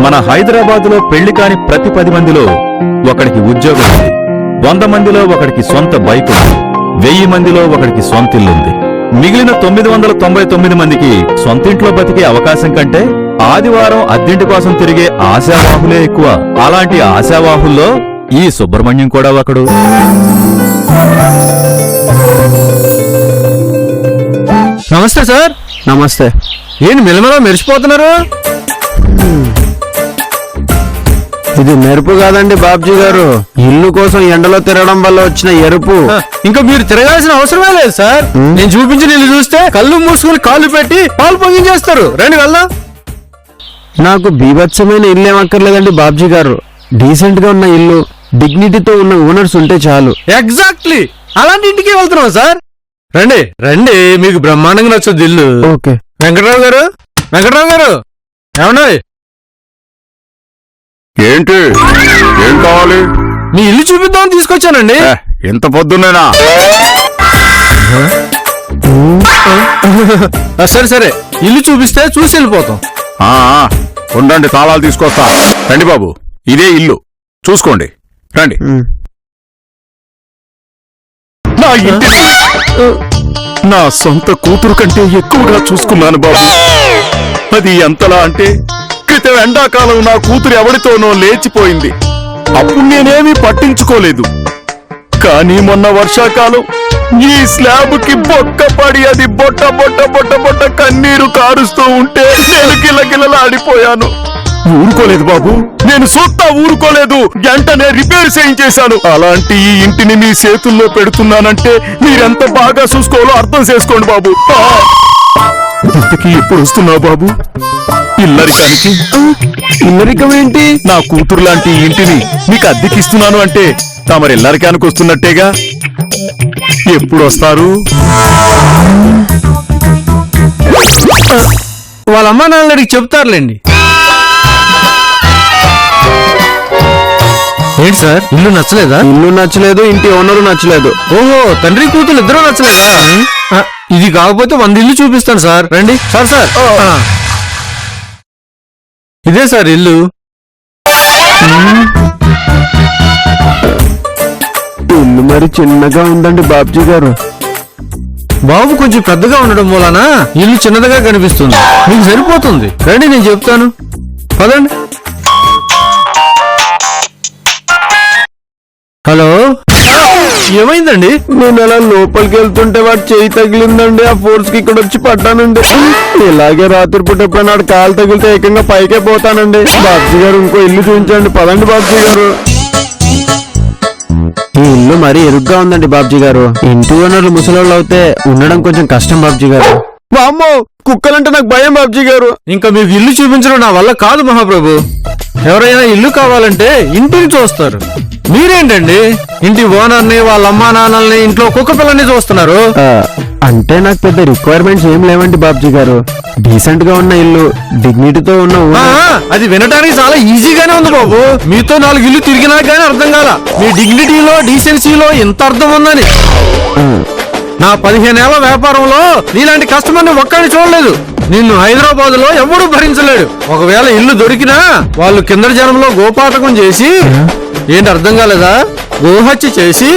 మన హైదరాబాదులో పెళ్లి కాని ప్రతి 10 మందిలో ఒకడికి ఉద్యోగం ఉంది, 100 మందిలో ఒకడికి సొంత బైక్ ఉంది, 1000 మందిలో ఒకడికి సొంతిల్లుంది. మిగిలిన 999 మందికి సొంతింట్లో బతికే అవకాశం కంటే ఆదివారం అద్దెంటి కోసం తిరిగే ఆశావాహులే ఎక్కువ. అలాంటి ఆశావాహుల్లో ఈ సుబ్రహ్మణ్యం కూడా ఒకడు. నమస్తే సార్. నమస్తే. ఏంటి మిలమలో మెరిసిపోతున్నారు? ఇది మెరుపు కాదండి బాబ్జీ గారు, ఇల్లు కోసం ఎండలో తిరగడం వల్ల వచ్చిన ఎరుపు. ఇంకా మీరు తిరగాల్సిన అవసరమే లేదు సార్. నేను చూపించిన ఇల్లు చూస్తే కళ్ళు మూసుకుని కాళ్ళు పెట్టి పాలు పొంగించేస్తారు. రండి వెళ్దాం. నాకు బీభత్సమైన ఇల్లు ఏమక్కర్లేదండి బాబ్జీ గారు, డీసెంట్ గా ఉన్న ఇల్లు, డిగ్నిటీతో ఉన్న ఓనర్స్ ఉంటే చాలు. ఎగ్జాక్ట్లీ అలాంటి ఇంటికి వెళ్తున్నాం సార్. రండి రండి, మీకు బ్రహ్మాండంగా నచ్చొద్దు ఇల్లు. ఓకే. వెంకటరావు గారు, వెంకటరావు గారు ఏమన్నా? ఏంటి, ఏం కావాలి? మీ ఇల్లు చూపిద్దామని తీసుకొచ్చానండి. ఎంత పొద్దున్నేనా? సరే సరే, ఇల్లు చూపిస్తే చూసి వెళ్ళిపోతాం. ఉండండి, తాళాలు తీసుకొస్తా. రండి బాబు, ఇదే ఇల్లు, చూసుకోండి. రండి. నా ఇంటిని నా సొంత కూతురు కంటే ఎక్కువగా చూసుకున్నాను బాబు. అది ఎంతలా అంటే, క్రితం ఎండాకాలం నా కూతురు ఎవరితోనో లేచిపోయింది. అప్పుడు నేనేమీ పట్టించుకోలేదు. కానీ మొన్న వర్షాకాలం ఈ స్లాబ్ కి బొక్క పడి అది బొట్ట బొట్ట బొట్ట బొట్ట కన్నీరు కారుస్తూ ఉంటే నేను గిలగిలలాడిపోయాను. ఊరుకోలేదు బాబు, నేను సొత్తా ఊరుకోలేదు. వెంటనే రిపేర్ చేయించేశాను. అలాంటి ఈ ఇంటిని మీ చేతుల్లో పెడుతున్నానంటే మీరెంత బాగా చూసుకోవాలో అర్థం చేసుకోండి బాబు. ఇంతకీ ఎప్పుడు వస్తున్నావు బాబు ఇల్లరికానికి? ఇల్లరికం ఏంటి? నా కూతురు లాంటి ఇంటిని మీకు అద్దెకిస్తున్నాను అంటే తమరు ఇల్లరికానికి వస్తున్నట్టేగా. ఎప్పుడు వస్తారు? వాళ్ళ అమ్మా నాన్నలు అడిగి చెప్తారులేండి. ఏంటి సార్, ఇల్లు నచ్చలేదా? ఇల్లు నచ్చలేదు, ఇంటి ఓనరు నచ్చలేదు. ఓహో, తండ్రి కూతురు ఇద్దరు నచ్చలేదా? ఇది కాకపోతే 100 ఇల్లు చూపిస్తాను సార్. రండి సార్. సార్ ఇదే సార్ ఇల్లు. ఇల్లు మరి చిన్నగా ఉందండి బాబ్జీ గారు. బాబు కొంచెం పెద్దగా ఉండడం మూలన ఇల్లు చిన్నదిగా కనిపిస్తుంది. మీకు సరిపోతుంది. రండి, నేను చెప్తాను. పదండి. హలో, ఏమైందండి? నేను అలా లోపలికి వెళ్తుంటే వాడు చేయి తగిలిందండి. ఆ ఫోర్స్ కి ఇక్కడ వచ్చి పడ్డానండి. ఇలాగే రాత్రిపూట ఎప్పుడైనా కాలు తగిలితే ఏకంగా పైకే పోతానండి. బాబ్జీ గారు ఇంకో ఇల్లు చూపించండి. పదండి బాబ్జీ గారు. ఈ ఇల్లు మరీ ఎరుగ్గా ఉందండి బాబ్జీ గారు. ఇంటి ఓనర్లు ముసలోళ్ళు అవుతే ఉండడం కొంచెం కష్టం బాబ్జీ గారు. వామ్మో, కుక్కలంటే నాకు భయం బాబ్జీ గారు. ఇంకా మీకు ఇల్లు చూపించడం నా వల్ల కాదు మహాప్రభు. ఎవరైనా ఇల్లు కావాలంటే ఇంటిని చూస్తారు. మీరేంటండి ఇంటి ఓనర్ని, వాళ్ళ అమ్మా నాన్నల్ని, ఇంట్లో కుక్క పిల్లని చూస్తున్నారు? అంటే నాకు పెద్ద రిక్వైర్మెంట్స్ ఏం లేవండి బాబ్జీ గారు. డీసెంట్ గా ఉన్న ఇల్లు, డిగ్నిటీతో ఉన్న. అది వినడానికి చాలా ఈజీగానే ఉంది బాబు. మీతో 4 ఇల్లు తిరిగినా కానీ అర్థం కాల మీ డిగ్నిటీలో, డీసెన్సీలో ఎంత అర్థం ఉందని. నా 15 ఏళ్ల వ్యాపారంలో నీలాంటి కస్టమర్ని ఒక్కడిని చూడలేదు. నిన్ను హైదరాబాద్ లో ఎవడూ భరించలేడు. ఒకవేళ ఇల్లు దొరికినా వాళ్ళు కింద జనంలో గోపాతకం చేసి, ఏంటి అర్థం కాలేదా, గోహత్య చేసి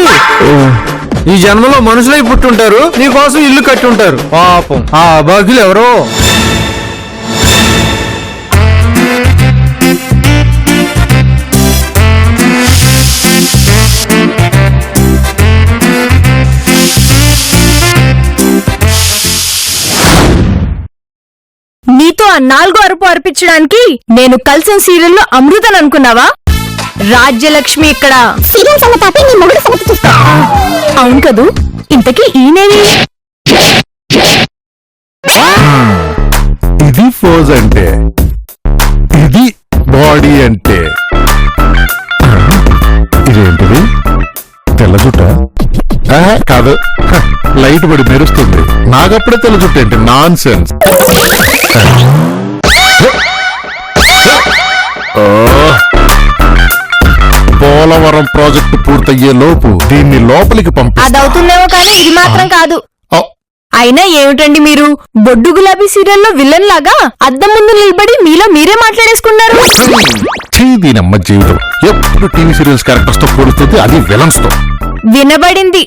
ఈ జన్మలో మనుషులై పుట్టుంటారు. నీకోసం ఇల్లు కట్టి ఉంటారు. పాపం ఆ అభాగ్యులు ఎవరో. నీతో ఆ 4వ అరుపు అర్పించడానికి నేను కలిసిన సీరియల్లో అమృతని అనుకున్నావా? రాజ్యలక్ష్మి ఇక్కడ. అవును కదూ. ఇంతకీ ఈయనేవి? ఇది ఫోజ్ అంటే, ఇది బాడీ అంటే. ఇదేంటిది? తెల్ల జుట్ట కాదు, లైట్ పడి మెరుస్తుంది. నాకప్పుడే తెల్ల జుట్టు ఏంటి? Non sense. పూల పోలవరం ప్రాజెక్టు పూర్తయ్యే లోపు దీన్ని లోపలికి పంపి అదవుతుందేమో కానీ ఇది మాత్రం కాదు. అయినా ఏమిటండి మీరు బొడ్డు గులాబీ సీరియల్లో విలన్ లాగా అద్దం ముందు నిలబడి మీలో మీరే మాట్లాడేసుకున్నారు. దీనమ్మ జీవితం ఎప్పుడు టీవీ సీరియల్స్ క్యారెక్టర్స్ తో పోలుస్తుంది, అది విలన్స్ తో. వినబడింది.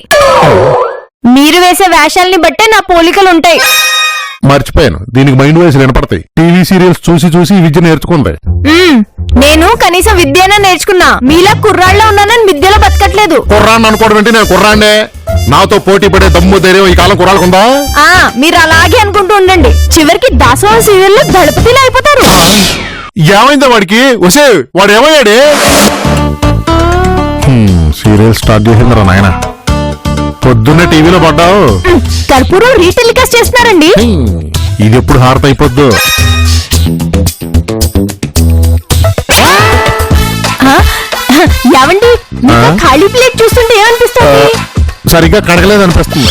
మీరు వేసే వేషాల్ని బట్టే నా పోలికలుంటాయి. మర్చిపోయాను, దీనికి మైండ్ వాయిస్ వినపడతాయి. టీవీ సీరియల్స్ చూసి చూసి ఈ విద్య నేర్చుకుంది. నేను కనీసం విద్యనే నేర్చుకున్నా, మీలా కుర్రాళ్ళ ఉన్నానని విద్యలో బతకట్లేదు. కుర్రాన్ని అనుకోవడం అంటే నేను కుర్రాండే. నాతో పోటీ పడే దమ్ము ధైర్యం ఈ కాలం కుర్రాలకుందా? మీరు అలాగే అనుకుంటూ ఉండండి, చివరికి దాసోహం సీరియల్లో దళపతిలా అయిపోతారు. ఏమైందా వాడికి? వసే వాడు ఏమయ్యాడే? సీరియల్ స్టార్ట్ చేసిందిరా నాయన. పొద్దున్నే టీవీలో పడ్డావు. కర్పూరం రీటెలికాస్ట్ చేస్తున్నారండి. ఇది ఎప్పుడు హారత అయిపోద్దు. ఏవండి, మీకు ఖాళీ ప్లేట్ చూస్తుంటే ఏమనిపిస్తుంది? సరిగ్గా కడగలేదు అనిపిస్తుంది.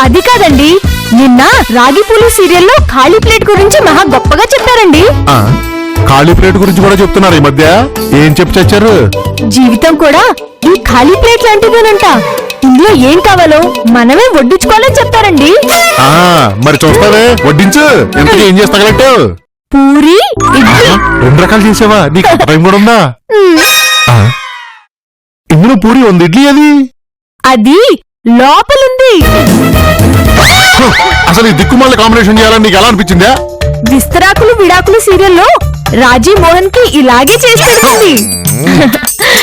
అది కాదండి, నిన్న రాగి పూలు సీరియల్లో ఖాళీ ప్లేట్ గురించి మహా గొప్పగా చెప్పారండి. ఖాళీ ప్లేట్ గురించి కూడా చెప్తున్నారు ఈ మధ్య. ఏం చెప్పి చచ్చారు? జీవితం కూడా ఈ ఖాళీ ప్లేట్ లాంటిదేనంట. ఇందులో ఏం కావాలో మనమే వడ్డించుకోవాలని చెప్పారండి. మరి చూస్తావే, వడ్డించు. ఎంతకీ ఏం చేస్తాగలంటావు? పూరి, ఇడ్లీ. 2 రకాలు చేసావా? నీకు టైం కూడా ఉందా? ఇందులో పూరి ఉంది, ఇడ్లీ అది లోపలుంది. అసలు ఈ దిక్కుమాల కాంబినేషన్ చేయాలని నీకు ఎలా అనిపించిందా? విస్తరాకులు విడాకులు సీరియల్లో రాజీ మోహన్ కి ఇలాగే చేసి పెడుతుంది.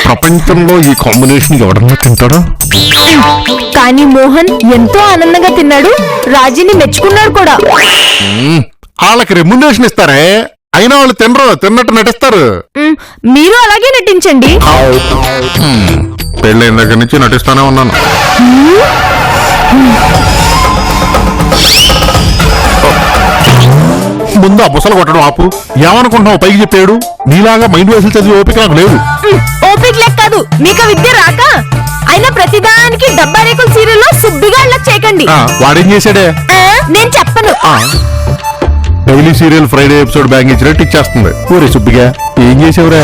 ప్రపంచంలో ఈ కాంబినేషన్ ఎవడన్నా తింటాడా? కానీ మోహన్ ఎంతో ఆనందంగా తిన్నాడు, రాజీని మెచ్చుకున్నాడు కూడా. వాళ్ళకి రెమ్యునరేషన్ ఇస్తారే, అయినా వాళ్ళు తినరు, తిన్నట్టు నటిస్తారు. మీరు అలాగే నటించండి. పెళ్ళైన దగ్గర నుంచి నటిస్తానే ఉన్నాను. ముందు ఆ బుసలు కొట్టడం ఆపు. ఏమనుకుంటున్నావు? పైకి చెప్పాడు. నీలాగా మైండ్ వేసులు చదివి ఓపిక నాకు లేదు. ఓపిక లేక కాదు, మీకు విద్య రాక. అయినా ప్రతిదానికి డబ్బా రేకుల సీరియల్లో సుబ్బిగా అలా చేయకండి. వాడేం చేశాడే? నేను చెప్పను. Daily serial Friday episode bank ఇచ్చినట్టు ఇచ్చేస్తుంది. ఊరే సుబ్బిగా, ఏం చేసావురా?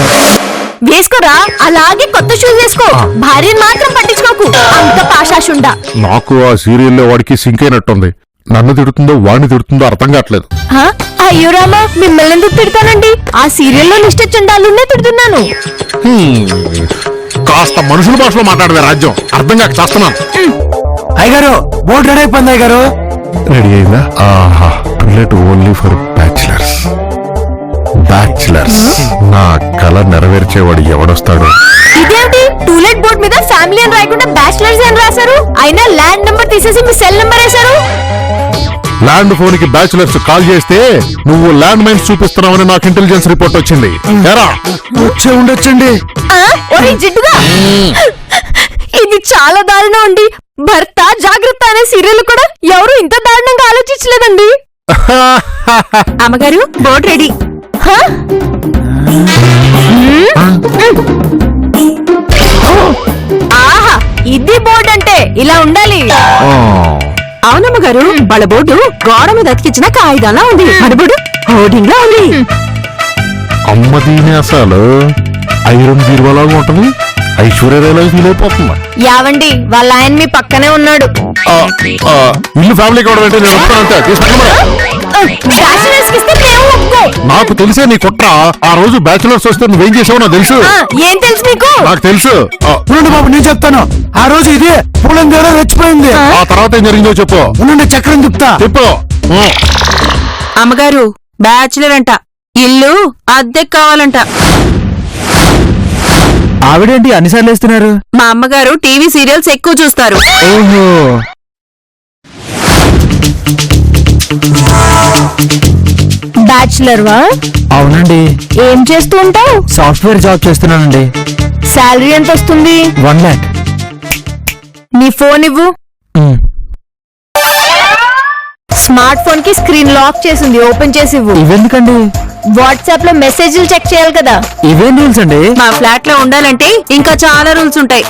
వేసుకోరా, అలాగే కొత్త షూస్ వేసుకో. భార్యని మాత్రం పట్టించుకోకు, అంత పాషాషుండా. నాకు ఆ సీరియల్లో వాడికి సింక్ అయినట్టుంది. నన్ను తిడుతుందో వాడిని తిడుతుందో అర్థం కావట్లేదు. అయ్యో రామా, మిమ్మల్ని ఎందుకు తిడతానండి? ఆ సీరియల్లో నిష్ఠచండాలున్నే తిడుతున్నాను. కాస్త మనుషుల భాషలో మాట్లాడవే రాజ్యం, అర్థం కాక చేస్తున్నాను. అయ్యగారు, బోట్ రెడీ అయిపోయింది అయ్యగారు. రెడీ అయిందా? ఆహా, పిల్లట్ ఓన్లీ ఫర్ బ్యాచిలర్స్. బ్యాచిలర్స్ నా కళ నెరవేర్చేవాడు ఎవడొస్తాడు? ఇదేంటి టూలెట్ బోర్డ్ మీద ఫ్యామిలీ అని రాయకుండా బ్యాచిలర్స్ అని రాశారు? అయినా ల్యాండ్ నెంబర్ తీసేసి మీ సెల్ నెంబర్ వేశారు. ల్యాండ్ ఫోన్ కి బ్యాచిలర్స్ కాల్ చేస్తే నువ్వు ల్యాండ్ మైన్స్ చూపిస్తున్నావని నాకు ఇంటెలిజెన్స్ రిపోర్ట్ వచ్చింది. వచ్చే ఉండొచ్చండి. ఒరే జిడ్డుగా, ఇది చాలా దారుణం అండి. భర్త జాగ్రత్త అనే సీరియల్ కూడా ఎవరు ఇంత దారుణంగా ఆలోచించలేదండి. అమ్మగారు, బోర్డ్ రెడీ. ఆహా, ఇది బోర్డు అంటే ఇలా ఉండాలి. అవునమ్మ గారు, వాళ్ళ బోర్డు గోడ మీద అతికించిన కాగితంలా ఉంది. మన బోర్డు హోర్డింగ్ లా ఉంది. అమ్మ దీని అసలు ఐరన్ బీరువాలాగా ఉంటుంది. ఐశ్వర్యరాయలా ఫీల్ అయిపోతుంది. యావండి, వాళ్ళ ఆయన మీ పక్కనే ఉన్నాడు. ఇల్లు ఫ్యామిలీ కూడా అంటే నేను వస్తానంతే. నాకు తెలిసే నీ కుట్ర. ఆ రోజు బ్యాచులర్స్ వస్తే నువ్వేం చేసావు నాకు తెలుసు. ఏం తెలుసు నీకు? నాకు తెలుసు. బాబు, నేను చెప్తాను. ఆ రోజు ఇదే పూలం ద్వారా రెచ్చిపోయింది. ఆ తర్వాత ఏం జరిగిందో చెప్పు. ఉండండి, చక్రం చెప్తా. చెప్పు. అమ్మగారు, బ్యాచులర్ అంట, ఇల్లు అద్దెకు కావాలంట. ఆవిడేంటి అన్నిసార్లు వేస్తున్నారు? మా అమ్మగారు టీవీ సీరియల్స్ ఎక్కువ చూస్తారు. ఓహో, బ్యాచులర్ వా? అవునండి. ఏం చేస్తూ ఉంటావు? సాఫ్ట్వేర్ జాబ్ చేస్తున్నానండి. శాలరీ ఎంత వస్తుంది? 1 lakh. నీ ఫోన్ ఇవ్వు. స్మార్ట్ ఫోన్ కి స్క్రీన్ లాక్ చేసింది, ఓపెన్ చేసి ఇవ్వు. ఇవెందుకండి? వాట్సాప్ లో మెసేజ్లు చెక్ చేయాలి కదా. ఇవేం రూల్స్ అండి? మా ఫ్లాట్ లో ఉండాలంటే ఇంకా చాలా రూల్స్ ఉంటాయి.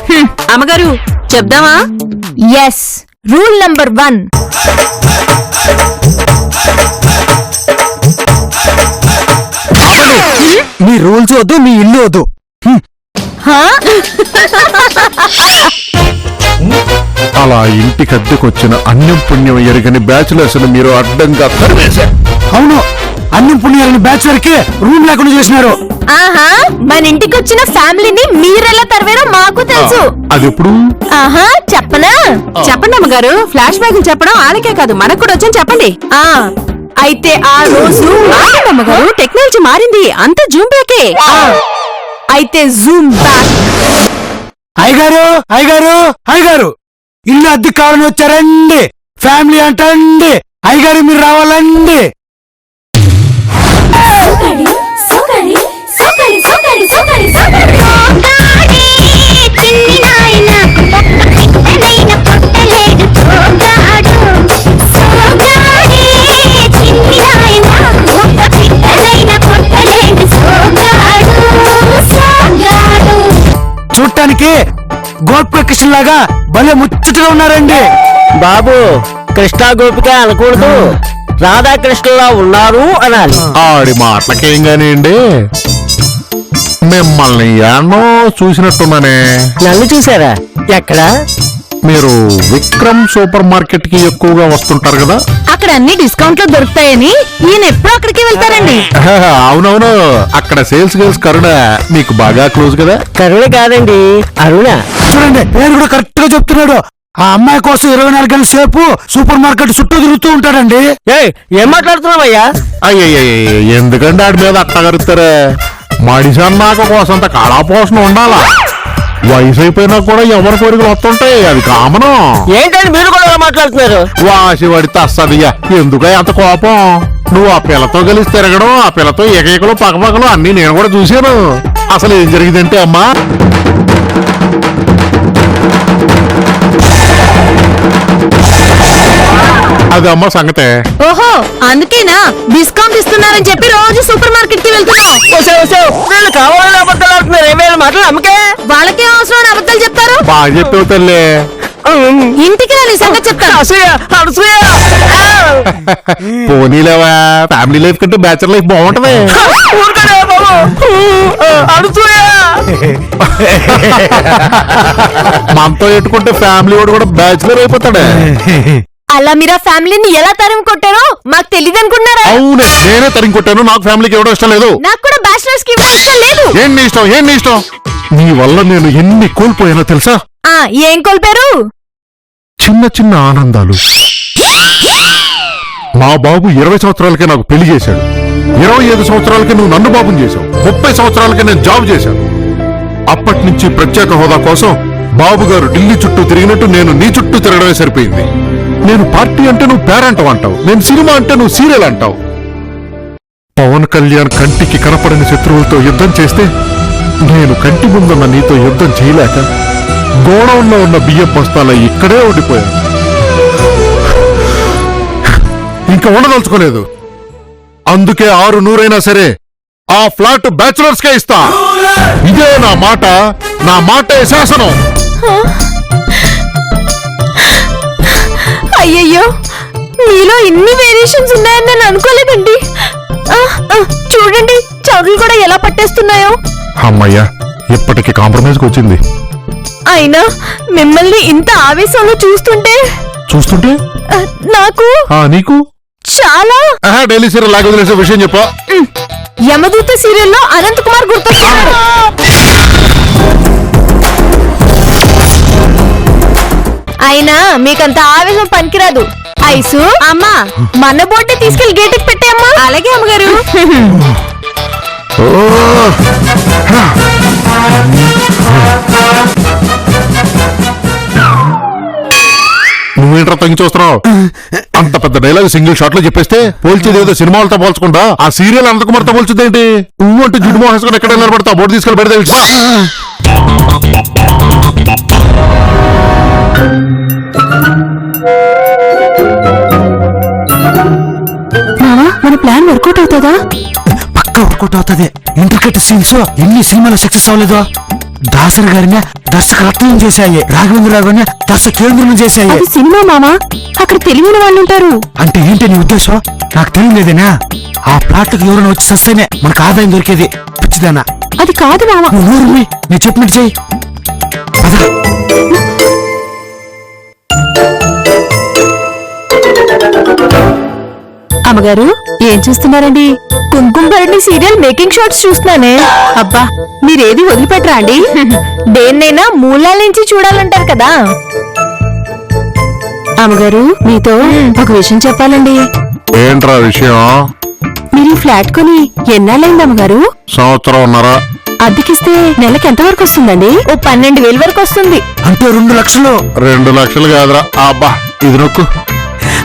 అమ్మగారు, చెప్దామా? Yes, rule number 1. మీ రూల్స్ వద్దు, మీ ఇల్లు వద్దు. హా? అలా ఇంటికి అద్దెకొచ్చిన అన్యం పుణ్యం ఎరగని బ్యాచులర్స్ ను మీరు అడ్డంగా తరివేశారు. అవును, అన్నం పుణ్యాలని బ్యాచులర్ కి రూమ్ లేకుండా చేసినారు. ఆహా, మన ఇంటికి వచ్చిన ఫ్యామిలీని మీరెలా తరివేరో మాకు తెలుసు. అది ఎప్పుడు? ఆహా, చెప్పనా? చెప్పండి అమ్మగారు. ఫ్లాష్ బ్యాక్ చెప్పడం వాళ్ళకే కాదు మనకు కూడా వచ్చని చెప్పండి. ఆ అయితే ఆ రోజు ఆగండి అమ్మగారు, టెక్నాలజీ మారింది. అంత జూమ్ బ్యాకే. అయితే జూమ్ బ్యాక్. అయ్యగారు అయ్యగారు అయ్యగారు, ఇల్లు అద్దె కావాలని వచ్చారండి. ఫ్యామిలీ అంటండి. అయ్యగారు మీరు రావాలండి. చూడటానికి గోపిక కృష్ణ లాగా భలే ముచ్చటగా ఉన్నారండి. బాబు, కృష్ణా గోపిక అనకూడదు, రాధాకృష్ణలా ఉన్నారు అనాలి. ఆడి మాటలకేం గానివ్వండి, మిమ్మల్ని ఎన్నో చూసినట్టున్నానే. నన్ను చూసారా? ఎక్కడ? మీరు విక్రమ్ సూపర్ మార్కెట్ కి ఎక్కువగా వస్తుంటారు కదా. అక్కడ అన్ని డిస్కౌంట్ లో దొరుకుతాయని ఈయన ఎప్పుడు అక్కడికి వెళ్తారండి. అవునవును, అక్కడ సేల్స్ గర్ల్స్ కరుణ మీకు బాగా క్లోజ్ కదా. కరుణ కాదండి, అరుణ. చూడండి, పేరు కూడా కరెక్ట్ గా చెప్తున్నాడు. ఆ అమ్మాయి కోసం 24 గంటల సేపు సూపర్ మార్కెట్ చుట్టూ తిరుగుతూ ఉంటాడండి. ఏం మాట్లాడుతున్నావయ్యా? అయ్యయ్య, ఎందుకంటే ఆడి మీద అట్టగరుతారే. మనిషి అన్నాక కోసంత కళాపోషణ ఉండాలా. వయసు అయిపోయినా కూడా ఎవరి కోరికలు వస్తుంటాయి, అది కామను. ఏంటండి మీరు కూడా ఎలా మాట్లాడుతున్నారు? వాసి పడితే అస్సదియ్యా, ఎందుక అంత కోపం? నువ్వు ఆ పిల్లతో కలిసి తిరగడం, ఆ పిల్లతో ఏకైకలు పక్కపక్కలు అన్ని నేను కూడా చూశాను. అసలు ఏం జరిగిందంటే అమ్మా, అది అమ్మ సంగతే. ఓహో, అందుకేనా డిస్కౌంట్ ఇస్తున్నారని చెప్పి రోజు సూపర్ మార్కెట్ కి వెళ్తున్నావు. వీళ్ళు కావాలని అబద్ధాలు ఆడుతున్నారు. ఏమైనా మాటలు నమ్మకే? వాళ్ళకే అవసరం అని అబద్ధాలు చెప్తారు. బాగా చెప్పావు తల్లి. ఇంటికి రా, నీ సంగతి చెప్తాను. పోనీలేవా, ఫ్యామిలీ లైఫ్ కంటే బ్యాచులర్ లైఫ్ బాగుంటది. మనతో ఎట్టుకుంటే ఫ్యామిలీ వాడు కూడా బ్యాచులర్ అయిపోతాడే. అలా మీరు ఆ ఫ్యామిలీని ఎలా తరిమి కొట్టారో మాకు తెలియదు అనుకున్నారా? అవునే, నేనే తరిగి కొట్టాను. నాకు ఫ్యామిలీకి ఎవడో ఇష్టం లేదు. నాకు కూడా బ్యాచిలర్స్ కి ఇవ్వడం ఇష్టం లేదు. ఏం నీ ఇష్టం, ఏం నీ ఇష్టం. నీ వల్ల నేను ఎన్ని కోల్పోయానో తెలుసా? ఆ ఏం కోల్పారు? చిన్న చిన్న ఆనందాలు. మా బాబు 20 సంవత్సరాలకే నాకు పెళ్లి చేశాడు. 25 సంవత్సరాలకి నువ్వు నన్ను బాబుని చేశావు. 30 సంవత్సరాలకి నేను జాబ్ చేశాను. అప్పటి నుంచి ప్రత్యేక హోదా కోసం బాబు గారు ఢిల్లీ చుట్టూ తిరిగినట్టు నేను నీ చుట్టూ తిరగడమే సరిపోయింది. నేను పార్టీ అంటే నువ్వు పేరంటం అంటావు, నేను సినిమా అంటే నువ్వు సీరియల్ అంటావు. పవన్ కళ్యాణ్ కంటికి కనపడని శత్రువులతో యుద్ధం చేస్తే నేను కంటి ముందున్న నీతో యుద్ధం చేయలేక గోడౌన్లో ఉన్న బియ్యం బస్తాల ఇక్కడే ఉండిపోయాను. ఇంకా ఉండదలుచుకోలేదు. అందుకే 600 సరే ఆ ఫ్లాట్ బ్యాచులర్స్ కే ఇస్తా. ఇదే నా మాట, నా మాటే శాసనం. అయ్యయ్యో, మీలో ఇన్ని వేరియేషన్స్ ఉన్నాయని నేను అనుకోలేదండి. చూడండి, చదువులు కూడా ఎలా పట్టేస్తున్నాయో. అమ్మయ్యా, ఇప్పటికి కాంప్రమైజ్కి వచ్చింది. అయినా మిమ్మల్ని ఇంత ఆవేశంలో చూస్తుంటే నాకు నీకు చాలా డైలీ సీరియల్ లాగా వదిలేసే విషయం చెప్పా. యమదూత సీరియల్లో అనంత్ కుమార్ గుర్తొస్తున్నాడు. అయినా మీకంత ఆవేశం పనికిరాదు. ఐసు అమ్మా, మన బోటే తీసుకెళ్లి గేటుకి పెట్టేయమ్మా. అలాగే అమ్మగారు. నువ్వేంట్రా తగ్గి చూస్తున్నావు? అంత పెద్ద డైలాగ్ సింగిల్ షాట్ లో చెప్పేస్తే పోల్చేది ఏదో సినిమాలతో పోల్చకుండా ఆ సీరియల్ అనంతకుమార్తో పోల్చుదేంటి? నువ్వు అంటే జిడ్డు మోహన్ ఎక్కడ నిలబడతావు? బోర్డు తీసుకెళ్ళి పెడితే మామా, మన ప్లాన్ వర్కౌట్ అవుతుందా? పక్క వర్కౌట్ అవుతుంది. ఇంట్రికెట్ సీన్స్ ఎన్ని సినిమాలు సక్సెస్ అవ్వలేదు. దాసరి గారిని దర్శకత్వం చేశాయి, రాఘవేంద్రరావు గారిని దర్శకేంద్రం చేశాయి. అది సినిమా మామా, అక్కడ తెలియని వాళ్ళు ఉంటారు. అంటే ఏంటి నీ ఉద్దేశం? నాకు తెలియలేదేనా? ఆ ప్లాట్కి ఎవరైనా వచ్చి సస్తేనే మనకు ఆదాయం దొరికేది. పిచ్చిదానా, అది కాదు మామ. నీ చెప్పినట్టు చెయ్యి. అమ్మగారు ఏం చూస్తున్నారండి? కుంకుమ భరణి సీరియల్ మేకింగ్ షాట్స్ చూస్తున్నానే. అబ్బా మీరేది వదిలిపెట్టరా అండి? దేన్నైనా మూలాల నుంచి చూడాలంటారు కదా. అమ్మగారు మీతో ఒక విషయం చెప్పాలండి. ఏంట్రా విషయం? మీరు ఈ ఫ్లాట్ కొని ఎన్నాళ్ళైంది అమ్మగారు? సంవత్సరం. అద్దెకిస్తే నెలకి ఎంత వరకు వస్తుందండి? ఓ 12,000 వరకు వస్తుంది. అంటే 2 లక్షలు. 2 లక్షలు కాదురా. అబ్బా ఇది నొక్కు.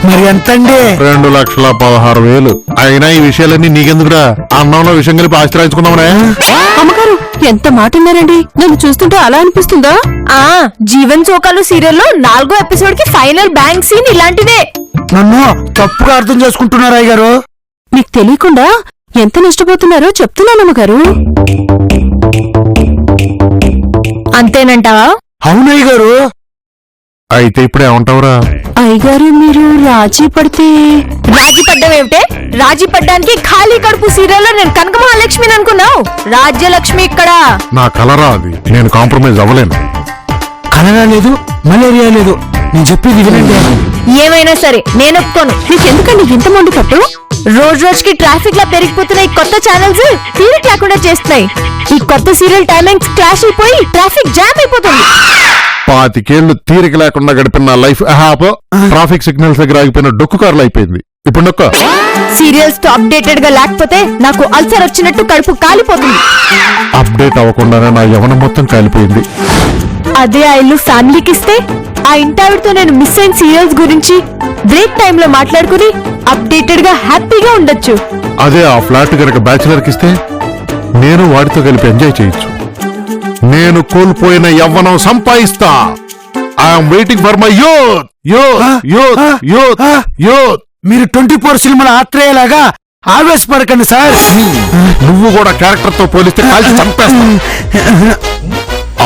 మరి ఎంత అండి? 2,16,000. అయినా ఈ విషయాలన్నీ నీకెందుకురా? అన్నంలో విషయం కలిపి ఆశ్రయించుకుందామనే. అమ్మగారు ఎంత మాట ఉన్నారండి? నన్ను చూస్తుంటే అలా అనిపిస్తుందా? జీవన్ చోకాలు సీరియల్లో 4వ ఎపిసోడ్ కి ఫైనల్ బ్యాంక్ సీన్ ఇలాంటిదే. నన్ను తప్పుగా అర్థం చేసుకుంటున్నారా అయ్యగారు? మీకు తెలియకుండా ఎంత నష్టపోతున్నారో చెప్తున్నానమ్మగారు. అంతేనంటావా? అవునయ్య గారు. అయితే ఇప్పుడు ఏమంటావురా? అయ్యగారు మీరు రాజీ పడితే. రాజీ పడ్డావేమిటే? రాజీ పడ్డానికి ఖాళీ కడుపు సీరియల్లో నేను కనక మహాలక్ష్మిని అనుకున్నావు. రాజ్యలక్ష్మి ఇక్కడ. నా కలరా అది. నేను కాంప్రమైజ్ అవ్వలేను. కలరా లేదు, మలేరియా లేదు. నేను చెప్పేది వినండి. ఏమైనా సరే నేను ఒప్పుకోను. నీకెందుకండి ఇంత మొండి పట్టు? రోజు రోజుకి ట్రాఫిక్ లా పెరిగిపోతున్న ఈ కొత్త ఛానల్స్ తీరిక లేకుండా చేస్తున్నాయి. ఈ కొత్త సీరియల్ టైమింగ్స్ క్లాష్ అయిపోయి ట్రాఫిక్ జామ్ అయిపోతుంది. 25 తీరిక లేకుండా గడిపిన నా లైఫ్ ట్రాఫిక్ సిగ్నల్స్ దగ్గర ఆగిపోయిన డొక్కు కార్లు అయిపోయింది. ఇప్పుడు నొక్క సీరియల్స్ తో అప్డేటెడ్ గా లేకపోతే నాకు అల్సర్ వచ్చినట్టు కడుపు కాలిపోతుంది. అప్డేట్ అవ్వకుండానే నా యవనం మొత్తం కాలిపోయింది. అదే ఆ ఇల్లు ఫ్యామిలీకి ఇస్తే ఆ ఇంటావిడతో నేను మిస్ అయిన సీరియల్స్ గురించి బ్రేక్ టైమ్ లో మాట్లాడుకుని అప్డేటెడ్ గా హ్యాపీగా ఉండొచ్చు. అదే ఆ ఫ్లాట్ గనక బ్యాచులర్ కిస్తే నేను వాడితో కలిపి ఎంజాయ్ చేయొచ్చు. నేను కోల్పోయిన యవ్వనం సంపాదిస్తా. I'm waiting for my youth. మీరు 24 సినిమాల ఆత్రేయలాగా ఆవేశపడకండి సార్. నువ్వు కూడా క్యారెక్టర్ తో పోలిస్తే కాల్చి చంపేస్తా.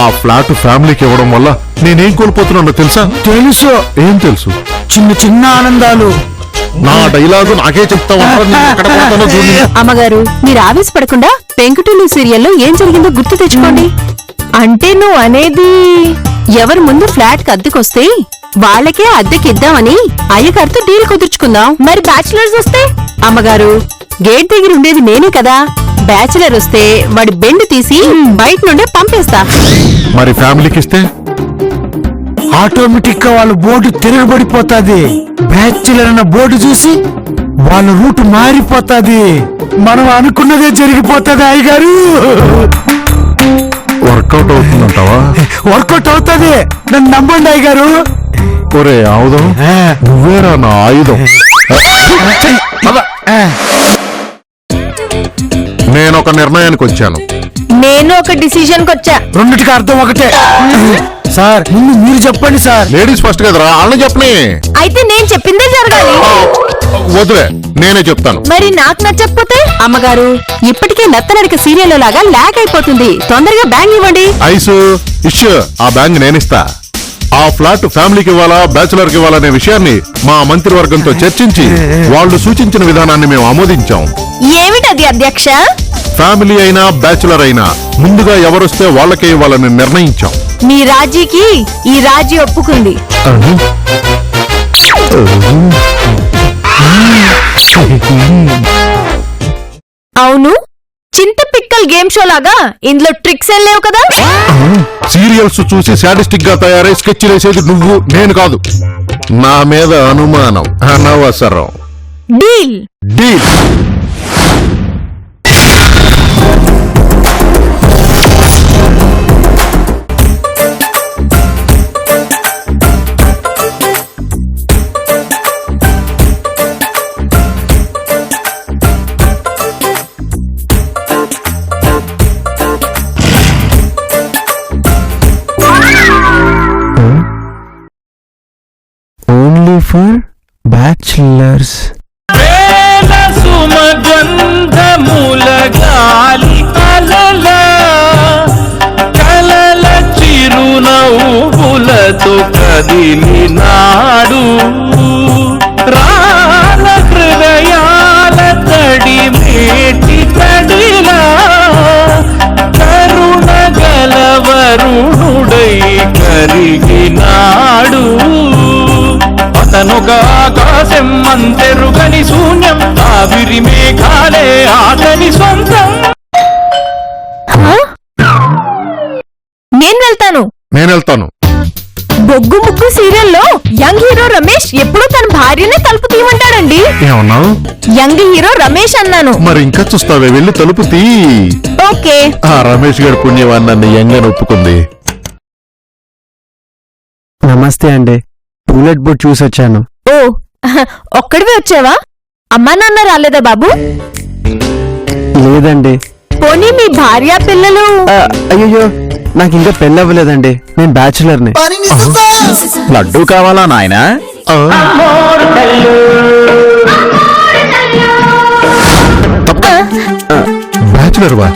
ఆ ఫ్లాట్ ఫ్యామిలీకి ఇవ్వడం వల్ల నేనేం కోల్పోతున్నానో తెలుసా? తెలుసు. ఏం తెలుసు? చిన్న చిన్న ఆనందాలు. నా డైలాగు నాకే చెప్తా ఉంటాను. అమ్మగారు మీరు ఆవేశపడకుండా పెంకుటిల్లు సీరియల్లో ఏం జరిగిందో గుర్తు తెచ్చుకోండి. అంటే నువ్వు అనేది ఎవరు ముందు ఫ్లాట్ కి అద్దెకొస్తే వాళ్ళకే అద్దెకిద్దామని అయ్యగారితో డీల్ కుదుర్చుకుందాం. మరి బ్యాచులర్స్ వస్తే? అమ్మగారు గేట్ దగ్గర ఉండేది నేనే కదా. బ్యాచులర్ వస్తే వాడి బెండ్ తీసి బయట నుండే పంపేస్తా. మరి ఫ్యామిలీకి ఇస్తే ఆటోమేటిక్ గా వాళ్ళ బోర్డు తిరగబడిపోతాది. బ్యాచులర్ అన్న బోర్డు చూసి వాళ్ళ రూట్ మారిపోతాది. మనం అనుకున్నదే జరిగిపోతుంది అయ్యగారు. వర్కౌట్ అవుతుందంటావా? వర్కౌట్ అవుతుంది, నన్ను నమ్మండి అయ్యగారు. ఒరే ఆయుధం, నువ్వేరా నా ఆయుధం. నేను ఒక నిర్ణయానికి వచ్చాను. నేను ఒక డిసిజన్ కి వచ్చా. రెండిటికి అర్థం ఒకటే. సార్ ముందు మీరు చెప్పండి సార్. లేడీస్ ఫస్ట్ కదరా, వాళ్ళని చెప్పని. అయితే నేను చెప్పిందే జరగాలి. వదిలే, నేనే చెప్తాను. మరి నాకు నచ్చకపోతే? అమ్మగారు ఇప్పటికే నత్తనడక సీరియల్ లాగా లాగ్ అయిపోతుంది. తొందరగా బ్యాంగ్ ఇవ్వండి. ఐసు ఇష్యూ ఆ బ్యాంగ్ నేనిస్తా. ఆ ఫ్లాట్ ఫ్యామిలీకి ఇవ్వాలా బ్యాచులర్ కి ఇవ్వాలనే విషయాన్ని మా మంత్రివర్గంతో చర్చించి వాళ్ళు సూచించిన విధానాన్ని మేము ఆమోదించాం. ఏమిటది అధ్యక్ష? ఫ్యామిలీ అయినా బ్యాచులర్ అయినా ముందుగా ఎవరొస్తే వాళ్ళకే ఇవ్వాలని నిర్ణయించాం. మీ రాజీకి ఈ రాజీ ఒప్పుకుంది. అవును, చింత పిక్కల్ గేమ్ షో లాగా ఇందులో ట్రిక్స్ ఏం లేవు కదా? సీరియల్స్ చూసి సాడిస్టిక్ గా తయారై స్కెచ్ వేసేది నువ్వు, నేను కాదు. నా మీద అనుమానం అనవసరం. Deal. Deal. Only for bachelors. సుమగంధముల గాలి కలల కలల చిరునవ్వులతో కదిలినాడు. రాల హృదయాల తడి మేటి తడిలా కరిగినాడు అతనొక ఆకాశం అంతెరుగని శూన్యం ఆవిరి మేఘాలే ఆతని సొంతం. నేను వెళ్తాను. నేను వెళ్తాను. బొగ్గు ముగ్గు సీరియల్లో యంగ్ హీరో రమేష్ ఎప్పుడూ తన భార్యనే తలుపు తీయమంటాడండి. ఏమన్నావు? యంగ్ హీరో రమేష్ అన్నాను. మరి ఇంకా చూస్తావే, వెళ్ళి తలుపు తీ. ఓకే. ఆ రమేష్ గారి పుణ్యవాన్ని నన్ను యంగని ఒప్పుకుంది. నమస్తే అండి, టూలెట్ బోర్డ్ చూసి వచ్చాను. ఓ ఒక్కడివే వచ్చావా? అమ్మా నాన్న రాలేదా బాబు? లేదండి. పోనీ మీ భార్య పిల్లలు? అయ్యో, నాకు ఇంకా పెళ్ళి అవ్వలేదండి, నేను బ్యాచులర్ని. లడ్డూ కావాలా నాయనా? బ్యాచులర్ వా?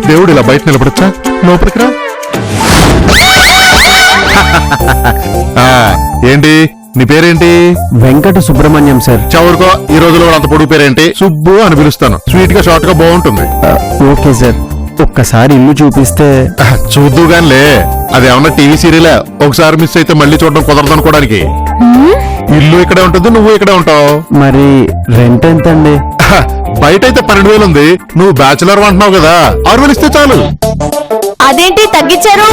దేవుడు ఇలా బయట నిలబడచ్చా? లోపలికి రా. ఏంటి నీ పేరేంటి? వెంకట సుబ్రహ్మణ్యం సార్. చవరుకో, ఈ రోజులో అంత పొడుగు పేరేంటి? సుబ్బు అని పిలుస్తాను. స్వీట్ గా షార్ట్ గా బాగుంటుంది. ఓకే సార్, ఒక్కసారి ఇల్లు చూపిస్తే. చూద్దు గానిలే, అది ఏమన్నా టీవీ సీరియలే? ఒకసారి మిస్ అయితే మళ్ళీ చూడడం కుదరదు అనుకోవడానికి. ఇల్లు ఇక్కడే ఉంటుంది, నువ్వు ఇక్కడే ఉంటావు. మరి రెంట్ ఎంతండి? బయట అయితే 12,000 ఉంది, నువ్వు బ్యాచులర్ అంటున్నావు కదా, 6,000 ఇస్తే చాలు. అదేంటి తగ్గించారు?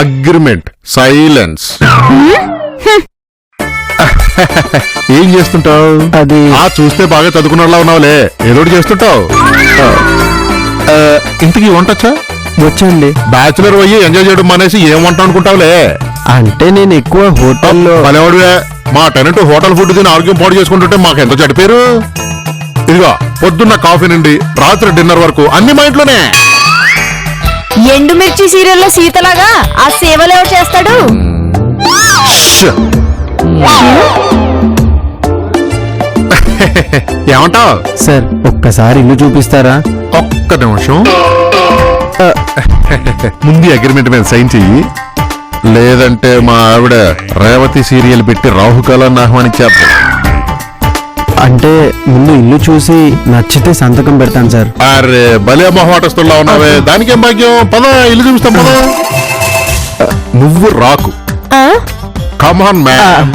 అగ్రిమెంట్. సైలెన్స్. ఏం చేస్తుంటావు? అది చూస్తే బాగా చదువుకున్నలా ఉన్నావులే, ఏదోటి చేస్తుంటావు. ఇంటికి వంటొచ్చా? వచ్చండి. బ్యాచులర్ అయ్యి ఎంజాయ్ చేయడం మానేసి ఏం వంట అనుకుంటావులే? అంటే నేను ఎక్కువ హోటల్లో. భలేవాడివే, మా టెనెంట్ హోటల్ ఫుడ్ తిని ఆరోగ్యం పాడు చేసుకుంటుంటే మాకు ఎంత చెడిపోయారు. ఇదిగో పొద్దున్న కాఫీ నుండి రాత్రి డిన్నర్ వరకు అన్ని మా ఇంట్లోనే. ఎండుమిర్చి సీరియల్లో సీతలాగా ఆ సేవలు ఎవరు చేస్తాడు? ఏమంటావు? సార్ ఒక్కసారి ఇల్లు చూపిస్తారా? ఒక్క నిమిషం. ముందు అగ్రిమెంట్ మీద సైన్ చెయ్యి, లేదంటే మా ఆవిడ రేవతి సీరియల్ పెట్టి రాహుకాలాన్ని ఆహ్వానించారు. అంటే ముందు ఇల్లు చూసి నచ్చితే సంతకం పెడతాను సార్. అరే భలే మొహమాటస్తుల్లా ఉన్నావే, దానికేం భాగ్యం. పద ఇల్లు చూపిస్తాం. పద. నువ్వు రాకు. కమాన్ మ్యామ్.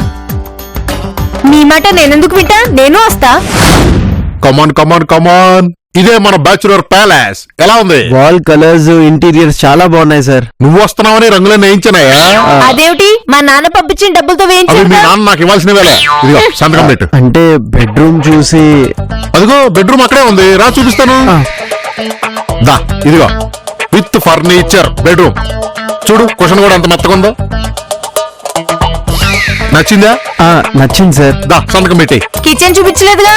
నీ మాట నేనెందుకు వింటా? నేను వస్తా. కమాన్ కమాన్ కమాన్. ఇదే మన బ్యాచులర్ ప్యాలెస్. ఎలా ఉంది? వాల్ కలర్స్, ఇంటీరియర్స్ చాలా బాగున్నాయి సార్. నువ్వు వస్తున్నావని రంగులన్నీ వేయించానయ్యా. అదేమిటి, మా నాన్న పంపించిన డబ్బులతో అవి మీ వేయించా? నాన్న నాకు ఇవ్వాల్సినవేలే. ఇదిగో సంతకం పెట్టు. అంటే బెడ్రూమ్ చూసి. అదిగో బెడ్రూమ్ అక్కడే ఉంది, రా చూపిస్తాను. దా ఇదిగో, విత్ ఫర్నిచర్ బెడ్రూమ్. చూడు, కుషన్ కూడా అంత మెత్తగా ఉందో. నచ్చిందా? నచ్చింది సార్. దా సంతకం పెట్టి. కిచెన్ చూపించలేదుగా?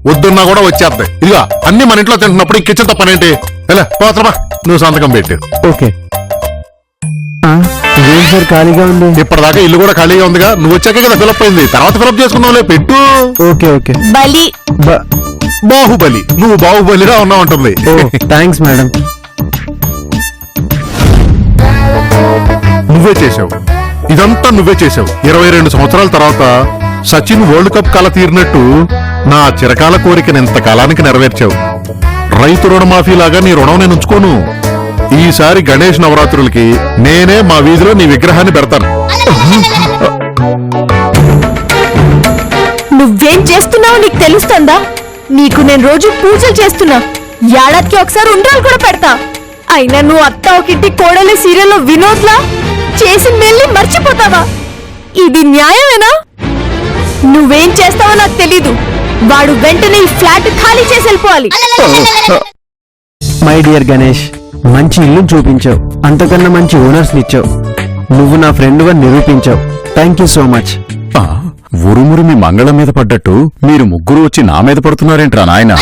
వద్దున్నా కూడా వచ్చేద్దాయి. ఇదిగో అన్ని మన ఇంట్లో తింటున్నప్పుడు ఈ కిచెన్ తప్పనేంటి? ఎలా పోతమా, నువ్వు సంతకం పెట్టు. ఓకే. ఇదేం సార్ ఖాళీగా ఉంది? ఇప్పటిదాకా ఇల్లు కూడా ఖాళీగా ఉందిగా, నువ్వు వచ్చాక కదా ఫిలప్ అయింది, తర్వాత ఫిలప్ చేసుకున్నావులే. పెట్టు. Okay okay. బలి. బాహుబలి. నువ్వు బాహుబలిగా ఉన్నావు అంటుంది. Thanks madam. నువ్వే చేసావు, ఇదంతా నువ్వే చేసావు. 22 సంవత్సరాల తర్వాత సచిన్ వరల్డ్ కప్ కల తీరినట్టు నా చిరకాల కోరికను ఎంత కాలానికి నెరవేర్చావు. రైతు రుణమాఫీ లాగా నీ రుణం నేను ఉంచుకోను. ఈసారి గణేష్ నవరాత్రులకి నేనే మా వీధిలో నీ విగ్రహాన్ని పెడతాను. నువ్వేం చేస్తున్నావో నీకు తెలుస్తుందా? నీకు నేను రోజు పూజలు చేస్తున్నా, ఏడాదికి ఒకసారి ఉండ్రాలు కూడా పెడతా. అయినా నువ్వు అత్త ఒకింటి కోడలి సీరియల్లో వినోద్లా చేసి మెల్లి మర్చిపోతావా? ఇది న్యాయమేనా? నువ్వేం చేస్తావో నాకు తెలీదు. వాడు వెంటనే ఈ ఫ్లాట్ ఖాళీ చేసి వెళ్ళిపోవాలి. మై డియర్ గణేష్, మంచి ఇల్లు చూపించావు, అంతకన్నా మంచి ఓనర్స్ నిచ్చావు. నువ్వు నా ఫ్రెండ్ గా నిరూపించావు. Thank you so much. ఉరుమురు మీ మంగళం మీద పడ్డట్టు మీరు ముగ్గురు వచ్చి నా మీద పడుతున్నారేంట్రా నాయనా?